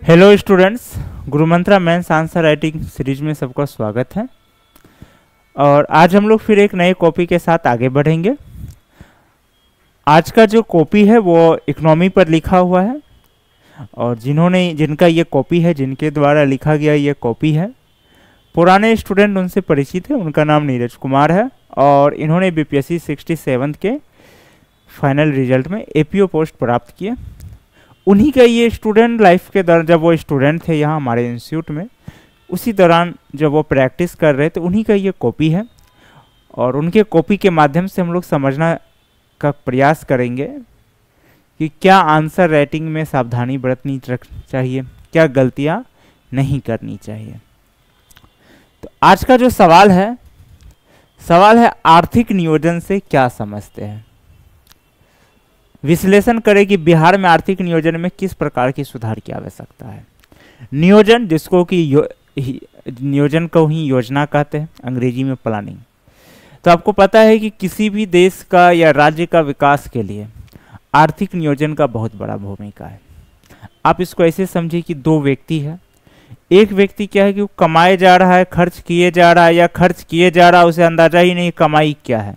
Hello students, गुरु मंत्रा mains answer writing series में सबका स्वागत है। और आज हम लोग फिर एक नए कॉपी के साथ आगे बढ़ेंगे। आज का जो कॉपी है वो इकोनॉमी पर लिखा हुआ है और जिनका ये कॉपी है, जिनके द्वारा लिखा गया ये कॉपी है, पुराने स्टूडेंट उनसे परिचित है। उनका नाम नीरज कुमार है और इन्होंने बीपीएससी 67 के फाइनल रिजल्ट में एपीओ पोस्ट प्राप्त किया। उन्हीं का ये स्टूडेंट लाइफ के दौरान, जब वो स्टूडेंट थे यहाँ हमारे इंस्टीट्यूट में, उसी दौरान जब वो प्रैक्टिस कर रहे थे, उन्हीं का ये कॉपी है। और उनके कॉपी के माध्यम से हम लोग समझना का प्रयास करेंगे कि क्या आंसर राइटिंग में सावधानी बरतनी चाहिए, क्या गलतियाँ नहीं करनी चाहिए। तो आज का जो सवाल है आर्थिक नियोजन से क्या समझते हैं। विश्लेषण करें कि बिहार में आर्थिक नियोजन में किस प्रकार की सुधार की आवश्यकता है। नियोजन, जिसको कि नियोजन को ही योजना कहते हैं, अंग्रेजी में प्लानिंग। तो आपको पता है कि किसी भी देश का या राज्य का विकास के लिए आर्थिक नियोजन का बहुत बड़ा भूमिका है। आप इसको ऐसे समझिए कि दो व्यक्ति है। एक व्यक्ति क्या है कि वो कमाए जा रहा है, खर्च किए जा रहा है, या खर्च किए जा रहा है, उसे अंदाजा ही नहीं कमाई क्या है।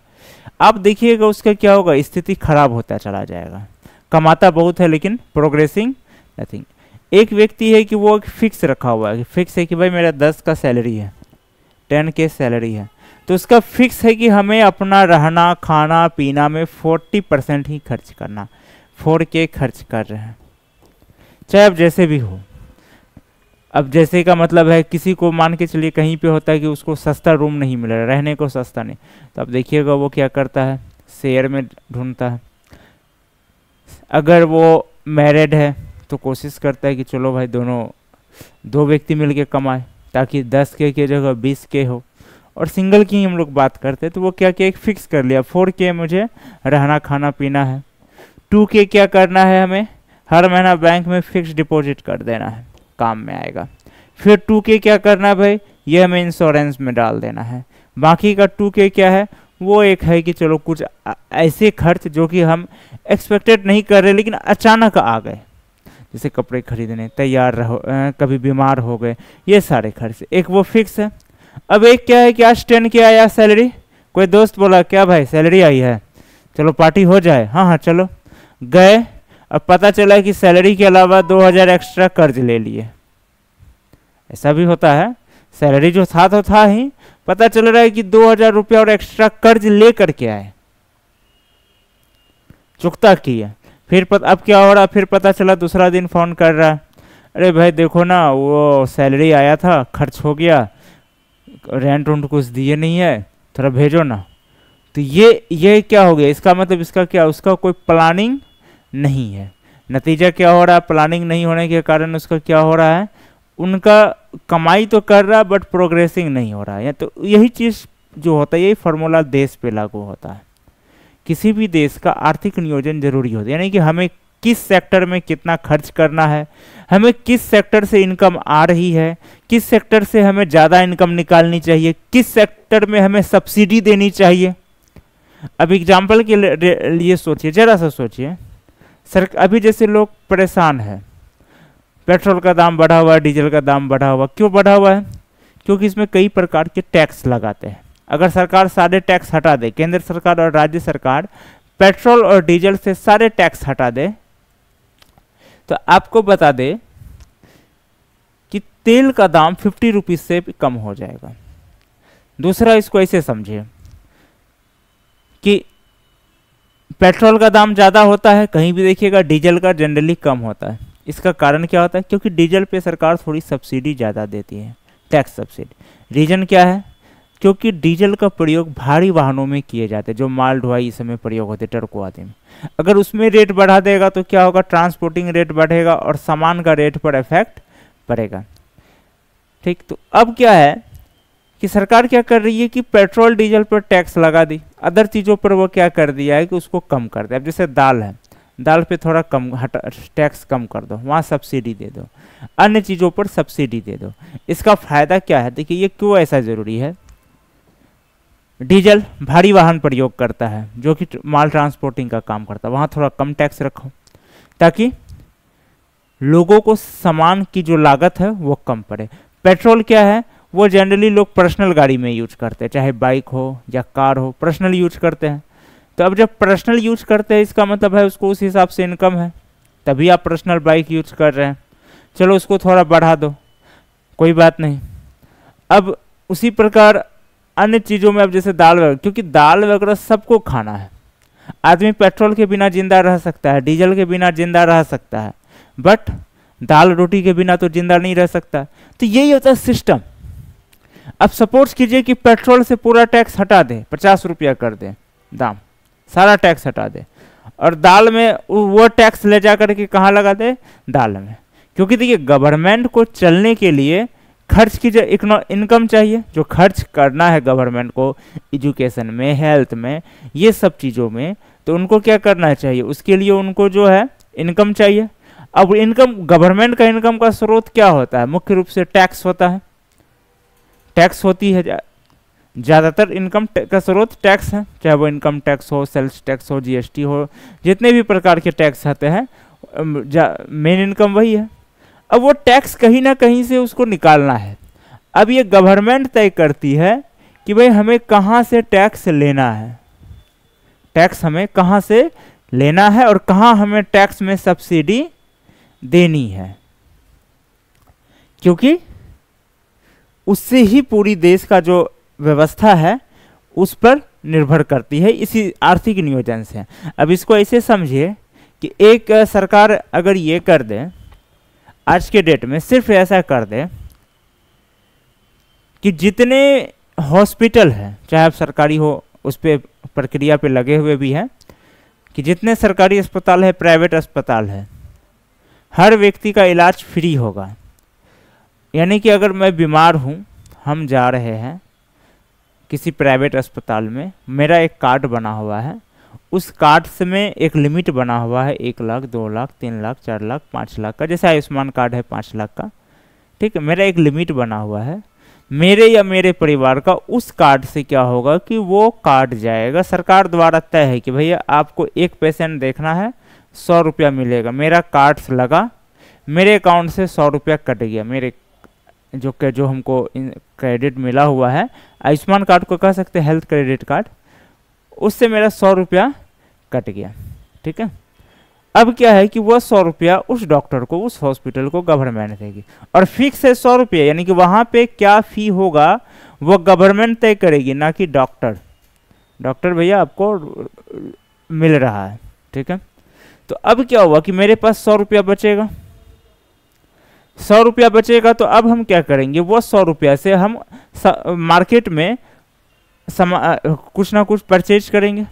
आप देखिएगा उसका क्या होगा, स्थिति खराब होता चला जाएगा। कमाता बहुत है लेकिन प्रोग्रेसिंग नथिंग। एक व्यक्ति है कि वो फिक्स रखा हुआ है, फिक्स है कि भाई मेरा 10 का सैलरी है, 10 के सैलरी है, तो उसका फिक्स है कि हमें अपना रहना खाना पीना में 40% ही खर्च करना। 4K खर्च कर रहे हैं, चाहे अब जैसे भी हो। अब जैसे का मतलब है, किसी को मान के चलिए कहीं पे होता है कि उसको सस्ता रूम नहीं मिल रहा, रहने को सस्ता नहीं, तो अब देखिएगा वो क्या करता है, शेयर में ढूंढता है। अगर वो मैरिड है तो कोशिश करता है कि चलो भाई दो व्यक्ति मिलके कमाए, ताकि 10K की जगह 20K हो। और सिंगल की हम लोग बात करते हैं तो वो क्या एक फिक्स कर लिया, 4K मुझे रहना खाना पीना है। 2K क्या करना है, हमें हर महीना बैंक में फिक्स डिपॉजिट कर देना है, काम में आएगा। फिर 2K क्या करना है भाई, ये हमें इंश्योरेंस में डाल देना है। बाकी का 2K क्या है, वो एक है कि चलो कुछ ऐसे खर्च जो कि हम एक्सपेक्टेड नहीं कर रहे लेकिन अचानक आ गए, जैसे कपड़े खरीदने, तैयार रहो, कभी बीमार हो गए, ये सारे खर्च। एक वो फिक्स है। अब एक क्या है कि आज 10K आया सैलरी, कोई दोस्त बोला क्या भाई सैलरी आई है, चलो पार्टी हो जाए, हाँ हाँ चलो गए। अब पता चला कि सैलरी के अलावा 2000 एक्स्ट्रा कर्ज ले लिए। ऐसा भी होता है, सैलरी जो था तो था ही, पता चल रहा है कि 2000 रुपया और एक्स्ट्रा कर्ज ले करके आए, चुकता किया। फिर अब क्या हो रहा, फिर पता चला दूसरा दिन फोन कर रहा है, अरे भाई देखो ना वो सैलरी आया था, खर्च हो गया, रेंट उंट कुछ दिए नहीं है, थोड़ा भेजो ना। तो ये क्या हो गया, इसका मतलब इसका क्या, उसका कोई प्लानिंग नहीं है। नतीजा क्या हो रहा है, प्लानिंग नहीं होने के कारण उसका क्या हो रहा है, उनका कमाई तो कर रहा है बट प्रोग्रेसिंग नहीं हो रहा है। तो यही चीज़ जो होता है, यही फार्मूला देश पे लागू होता है। किसी भी देश का आर्थिक नियोजन जरूरी होता है, यानी कि हमें किस सेक्टर में कितना खर्च करना है, हमें किस सेक्टर से इनकम आ रही है, किस सेक्टर से हमें ज़्यादा इनकम निकालनी चाहिए, किस सेक्टर में हमें सब्सिडी देनी चाहिए। अब एग्जाम्पल के लिए सोचिए, जरा सा सोचिए, अभी जैसे लोग परेशान है, पेट्रोल का दाम बढ़ा हुआ है, डीजल का दाम बढ़ा हुआ। क्यों बढ़ा हुआ है, क्योंकि इसमें कई प्रकार के टैक्स लगाते हैं। अगर सरकार सारे टैक्स हटा दे, केंद्र सरकार और राज्य सरकार पेट्रोल और डीजल से सारे टैक्स हटा दे, तो आपको बता दे कि तेल का दाम 50 रुपीज से भी कम हो जाएगा। दूसरा, इसको ऐसे समझिए कि पेट्रोल का दाम ज़्यादा होता है, कहीं भी देखिएगा, डीजल का जनरली कम होता है। इसका कारण क्या होता है, क्योंकि डीजल पे सरकार थोड़ी सब्सिडी ज़्यादा देती है, टैक्स सब्सिडी। रीजन क्या है, क्योंकि डीजल का प्रयोग भारी वाहनों में किए जाते हैं, जो माल ढुलाई इस समय प्रयोग होते हैं, ट्रकों आदि में। अगर उसमें रेट बढ़ा देगा तो क्या होगा, ट्रांसपोर्टिंग रेट बढ़ेगा और सामान का रेट पर इफेक्ट पड़ेगा। ठीक, तो अब क्या है कि सरकार क्या कर रही है कि पेट्रोल डीजल पर टैक्स लगा दी, अदर चीज़ों पर वो क्या कर दिया है कि उसको कम कर दिया। अब जैसे दाल है, दाल पे थोड़ा कम टैक्स कम कर दो, वहाँ सब्सिडी दे दो, अन्य चीज़ों पर सब्सिडी दे दो। इसका फायदा क्या है, देखिए ये क्यों ऐसा ज़रूरी है। डीजल भारी वाहन प्रयोग करता है, जो कि माल ट्रांसपोर्टिंग का काम करता है, वहाँ थोड़ा कम टैक्स रखो, ताकि लोगों को सामान की जो लागत है वो कम पड़े। पेट्रोल क्या है, वो जनरली लोग पर्सनल गाड़ी में यूज करते हैं, चाहे बाइक हो या कार हो, पर्सनल यूज करते हैं। तो अब जब पर्सनल यूज करते हैं इसका मतलब है उसको उस हिसाब से इनकम है, तभी आप पर्सनल बाइक यूज कर रहे हैं। चलो उसको थोड़ा बढ़ा दो, कोई बात नहीं। अब उसी प्रकार अन्य चीज़ों में, अब जैसे दाल वगैरह, क्योंकि दाल वगैरह सबको खाना है। आदमी पेट्रोल के बिना जिंदा रह सकता है, डीजल के बिना जिंदा रह सकता है, बट दाल रोटी के बिना तो जिंदा नहीं रह सकता। तो यही होता है सिस्टम। अब सपोज कीजिए कि पेट्रोल से पूरा टैक्स हटा दे, 50 रुपया कर दे दाम, सारा टैक्स हटा दे, और दाल में वो टैक्स ले जा करके कहाँ लगा दे, दाल में। क्योंकि देखिए गवर्नमेंट को चलने के लिए खर्च की जो इनकम चाहिए, जो खर्च करना है गवर्नमेंट को एजुकेशन में, हेल्थ में, ये सब चीज़ों में, तो उनको क्या करना चाहिए, उसके लिए उनको जो है इनकम चाहिए। अब इनकम, गवर्नमेंट का इनकम का स्रोत क्या होता है, मुख्य रूप से टैक्स होता है, टैक्स होती है, ज़्यादातर इनकम का स्रोत टैक्स है, चाहे वो इनकम टैक्स हो, सेल्स टैक्स हो, जीएसटी हो, जितने भी प्रकार के टैक्स आते हैं, मेन इनकम वही है। अब वो टैक्स कहीं ना कहीं से उसको निकालना है। अब ये गवर्नमेंट तय करती है कि भाई हमें कहाँ से टैक्स लेना है, टैक्स हमें कहाँ से लेना है और कहाँ हमें टैक्स में सब्सिडी देनी है, क्योंकि उससे ही पूरी देश का जो व्यवस्था है उस पर निर्भर करती है, इसी आर्थिक नियोजन से। अब इसको ऐसे समझिए कि एक सरकार अगर ये कर दे, आज के डेट में सिर्फ ऐसा कर दे कि जितने हॉस्पिटल हैं, चाहे आप सरकारी हो, उस पर प्रक्रिया पे लगे हुए भी हैं कि जितने सरकारी अस्पताल है, प्राइवेट अस्पताल है, हर व्यक्ति का इलाज फ्री होगा। यानी कि अगर मैं बीमार हूँ, हम जा रहे हैं किसी प्राइवेट अस्पताल में, मेरा एक कार्ड बना हुआ है, उस कार्ड से में एक लिमिट बना हुआ है 1 लाख, 2 लाख, 3 लाख, 4 लाख, 5 लाख का, जैसे आयुष्मान कार्ड है 5 लाख का, ठीक है। मेरा एक लिमिट बना हुआ है, मेरे या मेरे परिवार का उस कार्ड से क्या होगा कि वो कार्ड जाएगा, सरकार द्वारा तय है कि भैया आपको एक पेशेंट देखना है, 100 रुपया मिलेगा। मेरा कार्ड से लगा, मेरे अकाउंट से 100 रुपया कट गया, मेरे जो हमको क्रेडिट मिला हुआ है, आयुष्मान कार्ड को कह सकते हैं हेल्थ क्रेडिट कार्ड, उससे मेरा 100 रुपया कट गया, ठीक है। अब क्या है कि वह 100 रुपया उस डॉक्टर को, उस हॉस्पिटल को गवर्नमेंट देगी, और फिक्स है 100 रुपया, यानी कि वहाँ पे क्या फी होगा वो गवर्नमेंट तय करेगी, ना कि डॉक्टर। डॉक्टर भैया आपको मिल रहा है, ठीक है। तो अब क्या हुआ कि मेरे पास 100 रुपया बचेगा, 100 रुपया बचेगा, तो अब हम क्या करेंगे, वो 100 रुपया से हम मार्केट में कुछ ना कुछ परचेज करेंगे।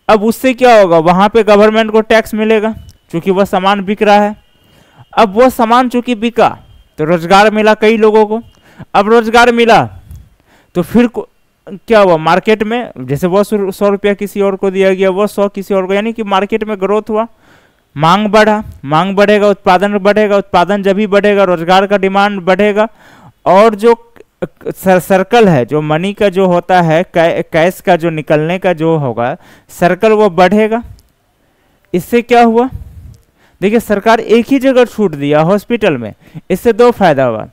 अब उससे क्या होगा, वहाँ पे गवर्नमेंट को टैक्स मिलेगा, क्योंकि वह सामान बिक रहा है। अब वो सामान चूंकि बिका तो रोजगार मिला कई लोगों को। अब रोजगार मिला तो फिर क्या हुआ, मार्केट में जैसे वो 100 रुपया किसी और को दिया गया, वो 100 किसी और को, यानी कि मार्केट में ग्रोथ हुआ, मांग बढ़ा, मांग बढ़ेगा, उत्पादन बढ़ेगा, उत्पादन जब भी बढ़ेगा रोजगार का डिमांड बढ़ेगा, और जो सर्कल है, जो मनी का जो होता है, कैश का जो निकलने का जो होगा सर्कल, वो बढ़ेगा। इससे क्या हुआ, देखिए सरकार एक ही जगह छूट दिया हॉस्पिटल में, इससे 2 फायदा हुआ।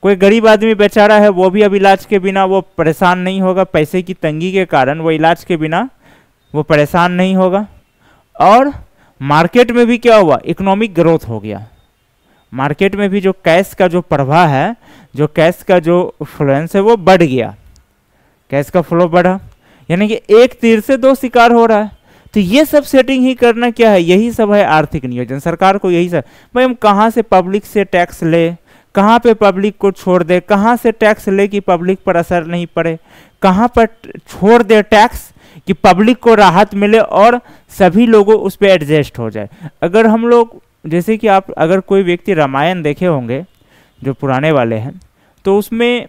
कोई गरीब आदमी बेचारा है, वो भी अब इलाज के बिना वो परेशान नहीं होगा, पैसे की तंगी के कारण वो इलाज के बिना वो परेशान नहीं होगा। और मार्केट में भी क्या हुआ, इकोनॉमिक ग्रोथ हो गया, मार्केट में भी जो कैश का जो प्रवाह है, जो कैश का जो फ्लुएंस है वो बढ़ गया, कैश का फ्लो बढ़ा, यानी कि एक तीर से 2 शिकार हो रहा है। तो ये सब सेटिंग ही करना क्या है, यही सब है आर्थिक नियोजन। सरकार को यही सब, भाई हम कहाँ से पब्लिक से टैक्स ले, कहाँ पे पब्लिक को छोड़ दे, कहाँ से टैक्स ले कि पब्लिक पर असर नहीं पड़े, कहाँ पर छोड़ दे टैक्स कि पब्लिक को राहत मिले और सभी लोगों उस पर एडजस्ट हो जाए। अगर हम लोग, जैसे कि आप अगर कोई व्यक्ति रामायण देखे होंगे जो पुराने वाले हैं, तो उसमें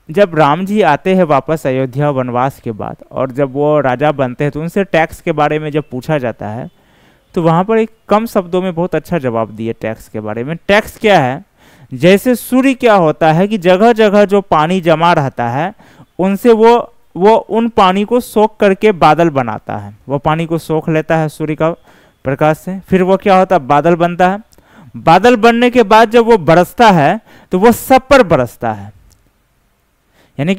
जब राम जी आते हैं वापस अयोध्या वनवास के बाद, और जब वो राजा बनते हैं, तो उनसे टैक्स के बारे में जब पूछा जाता है, तो वहाँ पर एक कम शब्दों में बहुत अच्छा जवाब दिए टैक्स के बारे में। टैक्स क्या है, जैसे सूर्य क्या होता है कि जगह जगह जो पानी जमा रहता है, उनसे वो उन पानी को सोख करके बादल बनाता है, वो पानी को सोख लेता है सूर्य का प्रकाश से, फिर वो क्या होता है, बादल बनता है। बादल बनने के बाद जब वो बरसता है तो वो सब पर बरसता है, यानी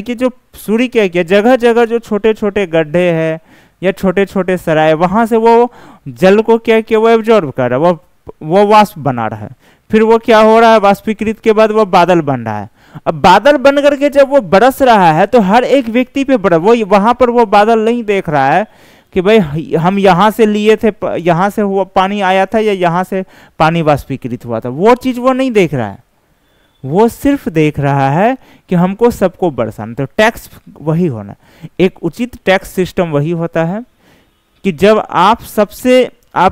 कि जो सूर्य क्या किया, जगह जगह जो छोटे छोटे गड्ढे हैं या छोटे छोटे सराय, वहां से वो जल को क्या किया, वो एब्जॉर्ब कर रहा है, वो वाष्प बना रहा है, फिर वो क्या हो रहा है, वाष्पीकृत के बाद वो बादल बन रहा है। अब बादल बन करके जब वो बरस रहा है तो हर एक व्यक्ति पे वो वहां पर वो बादल नहीं देख रहा है कि भाई हम यहाँ से लिए थे, यहाँ से हुआ पानी आया था या यहाँ से पानी वाष्पीकृत हुआ था, वो चीज वो नहीं देख रहा है। वो सिर्फ देख रहा है कि हमको सबको बरसाना। तो टैक्स वही होना, एक उचित टैक्स सिस्टम वही होता है कि जब आप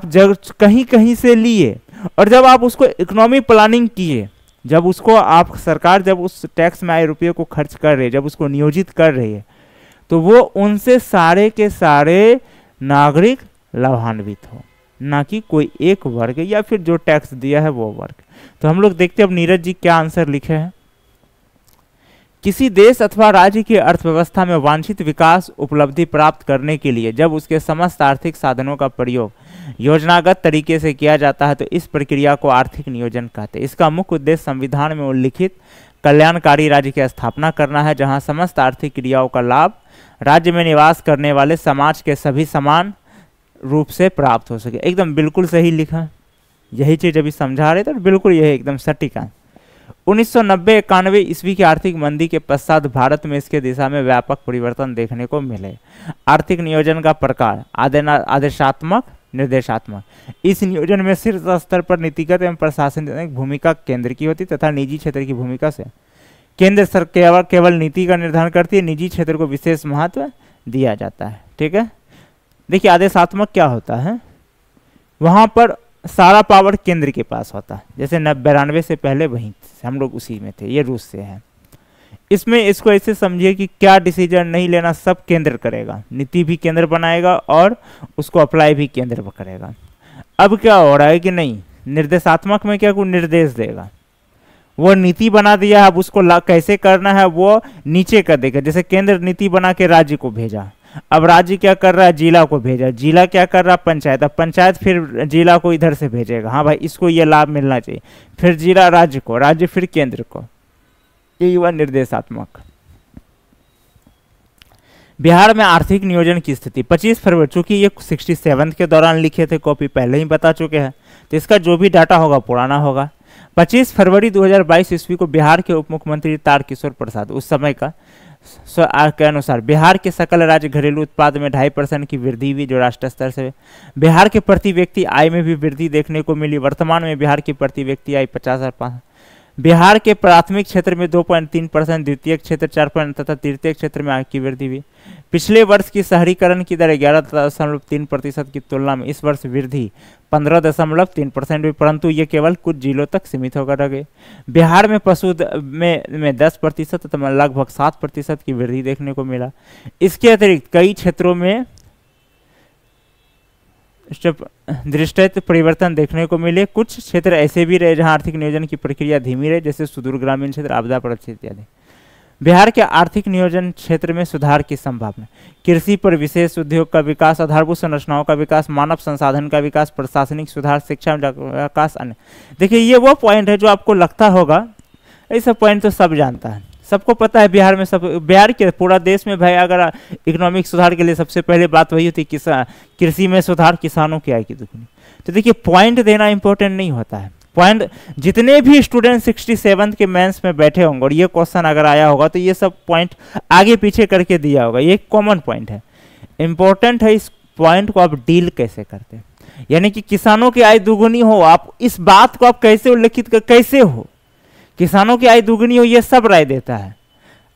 जब कहीं कहीं से लिए और जब आप उसको इकोनॉमी प्लानिंग किए, जब उसको आप सरकार जब उस टैक्स में आए रुपये को खर्च कर रही है, जब उसको नियोजित कर रही है, तो वो उनसे सारे के सारे नागरिक लाभान्वित हो, ना कि कोई एक वर्ग या फिर जो टैक्स दिया है वो वर्ग। तो हम लोग देखते हैं अब नीरज जी क्या आंसर लिखे हैं। किसी देश अथवा राज्य की अर्थव्यवस्था में वांछित विकास उपलब्धि प्राप्त करने के लिए जब उसके समस्त आर्थिक साधनों का प्रयोग योजनागत तरीके से किया जाता है तो इस प्रक्रिया को आर्थिक नियोजन कहते हैं। इसका मुख्य उद्देश्य संविधान में उल्लिखित कल्याणकारी राज्य की स्थापना करना है, जहां समस्त आर्थिक क्रियाओं का लाभ राज्य में निवास करने वाले समाज के सभी समान रूप से प्राप्त हो सके। एकदम बिल्कुल सही लिखा, यही चीज अभी समझा रहे थे, बिल्कुल यही एकदम सटीक है। 1990-91 ईस्वी की आर्थिक मंदी के पश्चात भारत में इसके दिशा में व्यापक परिवर्तन देखने को मिले। आर्थिक नियोजन का प्रकार आदेशात्मक, निर्देशात्मक। इस नियोजन में शीर्ष स्तर पर नीतिगत एवं प्रशासनिक भूमिका केंद्र की होती तथा निजी क्षेत्र की भूमिका से केंद्र सरकार केवल नीति का निर्धारण करती है, निजी क्षेत्र को विशेष महत्व दिया जाता है। ठीक है, देखिए आदेशात्मक क्या होता है, वहां पर सारा पावर केंद्र के पास होता है, जैसे 92 से पहले वहीं हम लोग उसी में थे, ये रूस से है। इसमें इसको ऐसे समझिए कि क्या डिसीजन नहीं लेना, सब केंद्र करेगा, नीति भी केंद्र बनाएगा और उसको अप्लाई भी केंद्र करेगा। अब क्या हो रहा है कि नहीं, निर्देशात्मक में क्या कुछ निर्देश देगा, वो नीति बना दिया है, अब उसको कैसे करना है वो नीचे कर देगा। जैसे केंद्र नीति बना के राज्य को भेजा, अब राज्य क्या कर रहा है, जिला को भेजा, जिला क्या कर रहा है, पंचायत, अब पंचायत फिर जिला को इधर से भेजेगा, हाँ भाई इसको ये लाभ मिलना चाहिए, फिर जिला राज्य को, राज्य फिर केंद्र को, ये हुआ निर्देशात्मक। बिहार में आर्थिक नियोजन की स्थिति 25 फरवरी, चूंकि ये 67 के दौरान लिखे थे, कॉपी पहले ही बता चुके हैं, तो इसका जो भी डाटा होगा पुराना होगा। 25 फरवरी 2022 ईस्वी को बिहार के उप मुख्यमंत्री तारकिशोर प्रसाद उस समय का के अनुसार बिहार के सकल राज्य घरेलू उत्पाद में 2.5% की वृद्धि हुई, जो राष्ट्रीय स्तर से। बिहार के प्रति व्यक्ति आय में भी वृद्धि देखने को मिली। वर्तमान में बिहार की प्रति व्यक्ति आय 50,000। बिहार के प्राथमिक क्षेत्र में 2.3%, द्वितीय क्षेत्र 4% तथा तृतीय क्षेत्र में आय की वृद्धि हुई। पिछले वर्ष की शहरीकरण की दर 11.3% की तुलना में इस वर्ष वृद्धि 15.3% हुई, परंतु ये केवल कुछ जिलों तक सीमित होकर रह गए। बिहार में पशु में 10% तथा लगभग 7% की वृद्धि देखने को मिला। इसके अतिरिक्त कई क्षेत्रों में दृष्टि परिवर्तन देखने को मिले। कुछ क्षेत्र ऐसे भी रहे जहां आर्थिक नियोजन की प्रक्रिया धीमी रहे, जैसे सुदूर ग्रामीण क्षेत्र, आपदा प्रभावित इत्यादि। बिहार के आर्थिक नियोजन क्षेत्र में सुधार की संभावना, कृषि पर विशेष उद्योग का विकास, आधारभूत संरचनाओं का विकास, मानव संसाधन का विकास, प्रशासनिक सुधार, शिक्षा विकास, अन्य। देखिए ये वो पॉइंट है जो आपको लगता होगा, ऐसा पॉइंट तो सब जानता है, सबको पता है बिहार में, सब बिहार के पूरा देश में भाई अगर इकोनॉमिक सुधार के लिए सबसे पहले बात वही होती है कृषि में सुधार, किसानों की आय की दुगनी। तो देखिए पॉइंट देना इंपॉर्टेंट नहीं होता है, पॉइंट जितने भी स्टूडेंट 67 के मेंस में बैठे होंगे और ये क्वेश्चन अगर आया होगा तो ये सब पॉइंट आगे पीछे करके दिया होगा, ये एक कॉमन पॉइंट है। इंपॉर्टेंट है इस पॉइंट को आप डील कैसे करते हैं, यानी कि किसानों की आय दुगुनी हो, आप इस बात को आप कैसे उल्लेखित कर, कैसे हो किसानों की आय दुगुनी हो, ये सब राय देता है।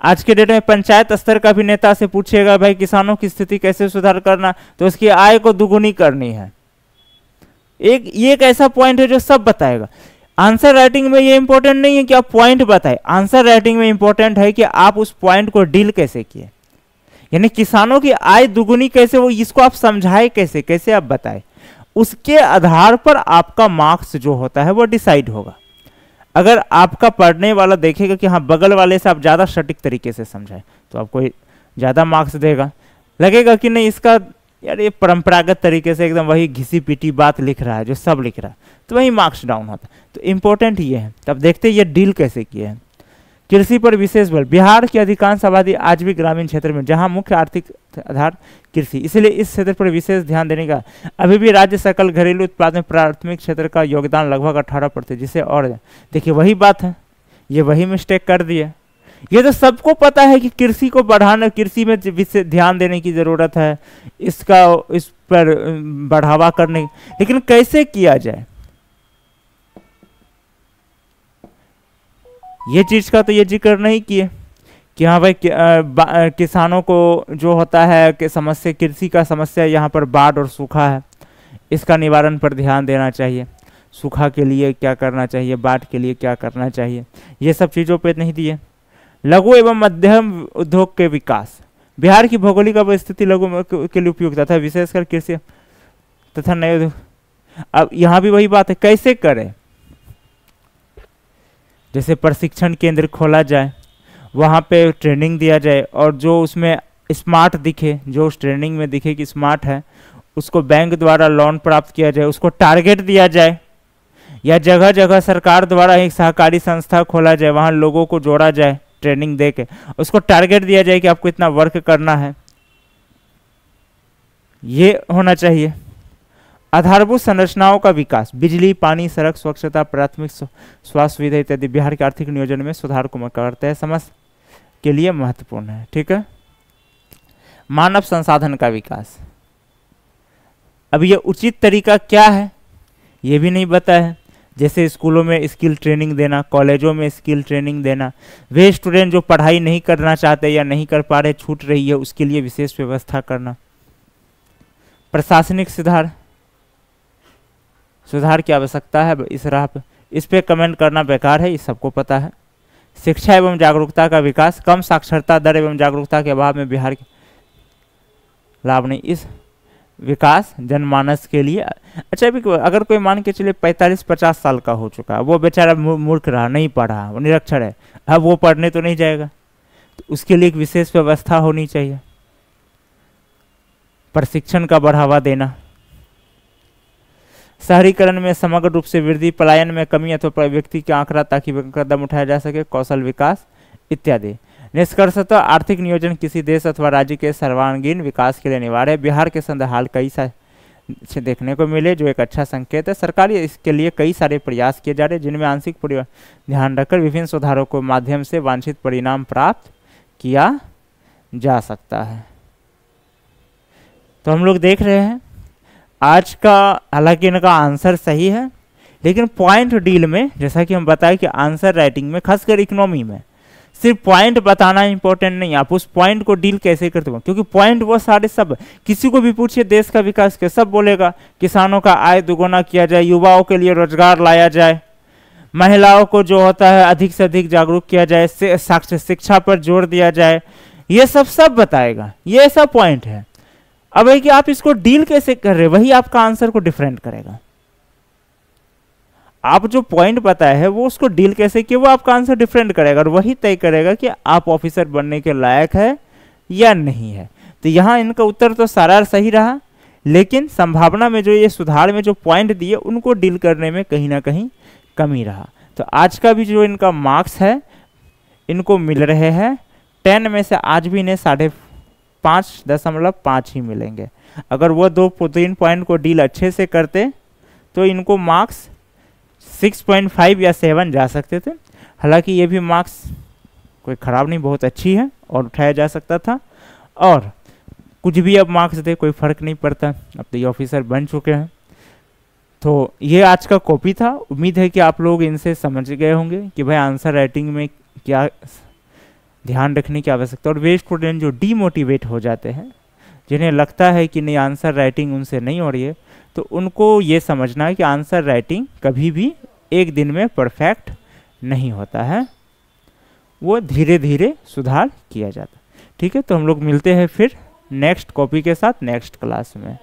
आज के डेट में पंचायत स्तर का भी नेता से पूछेगा भाई किसानों की स्थिति कैसे सुधार करना, तो उसकी आय को दुगुनी करनी है। ये एक ऐसा पॉइंट है जो सब बताएगा। आंसर राइटिंग में ये इंपॉर्टेंट नहीं है कि आप पॉइंट बताएं, आंसर राइटिंग में इंपॉर्टेंट है कि आप उस पॉइंट को डील कैसे किए, यानी किसानों की आय दुगुनी कैसे हो, इसको आप समझाए कैसे, कैसे आप बताएं, उसके आधार पर आपका मार्क्स जो होता है वो डिसाइड होगा। अगर आपका पढ़ने वाला देखेगा कि हाँ बगल वाले से आप ज़्यादा सटीक तरीके से समझाएं तो आपको ज़्यादा मार्क्स देगा, लगेगा कि नहीं इसका यार ये परंपरागत तरीके से एकदम वही घिसी पिटी बात लिख रहा है जो सब लिख रहा है, तो वही मार्क्स डाउन होता है। तो इम्पोर्टेंट ये है। तब देखते हैं ये डील कैसे किए हैं। कृषि पर विशेष बल। बिहार की अधिकांश आबादी आज भी ग्रामीण क्षेत्र में, जहां मुख्य आर्थिक आधार कृषि, इसलिए इस क्षेत्र पर विशेष ध्यान देने का। अभी भी राज्य सकल घरेलू उत्पाद में प्राथमिक क्षेत्र का योगदान लगभग 18%, जिसे और देखिए वही बात है, ये वही मिस्टेक कर दिए। ये तो सबको पता है कि कृषि को बढ़ाना, कृषि में विशेष ध्यान देने की जरूरत है, इसका इस पर बढ़ावा करने, लेकिन कैसे किया जाए ये चीज का तो ये जिक्र नहीं किए कि हाँ भाई किसानों को जो होता है कि समस्या, कृषि का समस्या यहाँ पर बाढ़ और सूखा है, इसका निवारण पर ध्यान देना चाहिए। सूखा के लिए क्या करना चाहिए, बाढ़ के लिए क्या करना चाहिए, ये सब चीज़ों पे नहीं दिए। लघु एवं मध्यम उद्योग के विकास। बिहार की भौगोलिक स्थिति लघु के लिए उपयुक्त था, विशेषकर कृषि तथा नए उद्योग। अब यहाँ भी वही बात है, कैसे करें? जैसे प्रशिक्षण केंद्र खोला जाए, वहाँ पे ट्रेनिंग दिया जाए, और जो उसमें स्मार्ट दिखे, जो उस ट्रेनिंग में दिखे कि स्मार्ट है, उसको बैंक द्वारा लोन प्राप्त किया जाए, उसको टारगेट दिया जाए, या जगह जगह सरकार द्वारा एक सहकारी संस्था खोला जाए, वहाँ लोगों को जोड़ा जाए ट्रेनिंग दे के, उसको टारगेट दिया जाए कि आपको इतना वर्क करना है, ये होना चाहिए। आधारभूत संरचनाओं का विकास। बिजली, पानी, सड़क, स्वच्छता, प्राथमिक स्वास्थ्य सुविधा इत्यादि बिहार के आर्थिक नियोजन में सुधार को करते हैं, समझ के लिए महत्वपूर्ण है। ठीक है। मानव संसाधन का विकास। अब ये उचित तरीका क्या है ये भी नहीं पता है। जैसे स्कूलों में स्किल ट्रेनिंग देना, कॉलेजों में स्किल ट्रेनिंग देना, वे स्टूडेंट जो पढ़ाई नहीं करना चाहते या नहीं कर पा रहे, छूट रही है, उसके लिए विशेष व्यवस्था करना। प्रशासनिक सुधार की आवश्यकता है इस राह पर, इस पे कमेंट करना बेकार है, ये सबको पता है। शिक्षा एवं जागरूकता का विकास। कम साक्षरता दर एवं जागरूकता के अभाव में बिहार के लाभ नहीं, इस विकास जनमानस के लिए। अच्छा अभी अगर कोई मान के चलिए 45-50 साल का हो चुका है, वो बेचारा मूर्ख रहा, नहीं पढ़ा, वो निरक्षर है, अब वो पढ़ने तो नहीं जाएगा, तो उसके लिए एक विशेष व्यवस्था होनी चाहिए। प्रशिक्षण का बढ़ावा देना। शहरीकरण में समग्र रूप से वृद्धि, पलायन में कमी अथवा व्यक्ति के आंकड़ा ताकि कदम उठाया जा सके, कौशल विकास इत्यादि। निष्कर्षतः आर्थिक नियोजन किसी देश अथवा राज्य के सर्वांगीण विकास के लिए अनिवार्य है। बिहार के संदर्भ कई सारे देखने को मिले जो एक अच्छा संकेत है। सरकार इसके लिए कई सारे प्रयास किए जा रहे हैं, जिनमें आंशिक ध्यान रखकर विभिन्न सुधारों के माध्यम से वांछित परिणाम प्राप्त किया जा सकता है। तो हम लोग देख रहे हैं आज का, हालांकि इनका आंसर सही है, लेकिन पॉइंट डील में जैसा कि हम बताएं कि आंसर राइटिंग में, खासकर इकोनॉमी में, सिर्फ पॉइंट बताना इंपॉर्टेंट नहीं, आप उस पॉइंट को डील कैसे करते हो, क्योंकि पॉइंट वो सारे सब, किसी को भी पूछिए देश का विकास के, सब बोलेगा किसानों का आय दुगुना किया जाए, युवाओं के लिए रोजगार लाया जाए, महिलाओं को जो होता है अधिक से अधिक जागरूक किया जाए, शिक्षा पर जोर दिया जाए, ये सब बताएगा, ये सब पॉइंट है। अब है कि आप इसको डील कैसे कर रहे, वही आपका आंसर को डिफरेंट करेगा। आप जो पॉइंट बताया है वो उसको डील कैसे किया, वो आपका आंसर डिफरेंट करेगा, और वही तय करेगा कि आप ऑफिसर बनने के लायक है या नहीं है। तो यहाँ इनका उत्तर तो सारा सही रहा, लेकिन संभावना में जो ये सुधार में जो पॉइंट दिए उनको डील करने में कहीं ना कहीं कमी रहा। तो आज का भी जो इनका मार्क्स है इनको मिल रहे हैं 10 में से आज भी इन्हें 5.5 ही मिलेंगे। अगर वो 2-3 पॉइंट को डील अच्छे से करते तो इनको मार्क्स 6.5 या 7 जा सकते थे। हालांकि ये भी मार्क्स कोई ख़राब नहीं, बहुत अच्छी है और उठाया जा सकता था, और कुछ भी अब मार्क्स दे कोई फ़र्क नहीं पड़ता, अब तो ये ऑफिसर बन चुके हैं। तो ये आज का कॉपी था। उम्मीद है कि आप लोग इनसे समझ गए होंगे कि भाई आंसर राइटिंग में क्या ध्यान रखने की आवश्यकता। और वे स्टूडेंट जो डीमोटिवेट हो जाते हैं, जिन्हें लगता है कि नहीं आंसर राइटिंग उनसे नहीं हो रही है, तो उनको ये समझना है कि आंसर राइटिंग कभी भी एक दिन में परफेक्ट नहीं होता है, वो धीरे धीरे सुधार किया जाता है। ठीक है, तो हम लोग मिलते हैं फिर नेक्स्ट कॉपी के साथ नेक्स्ट क्लास में।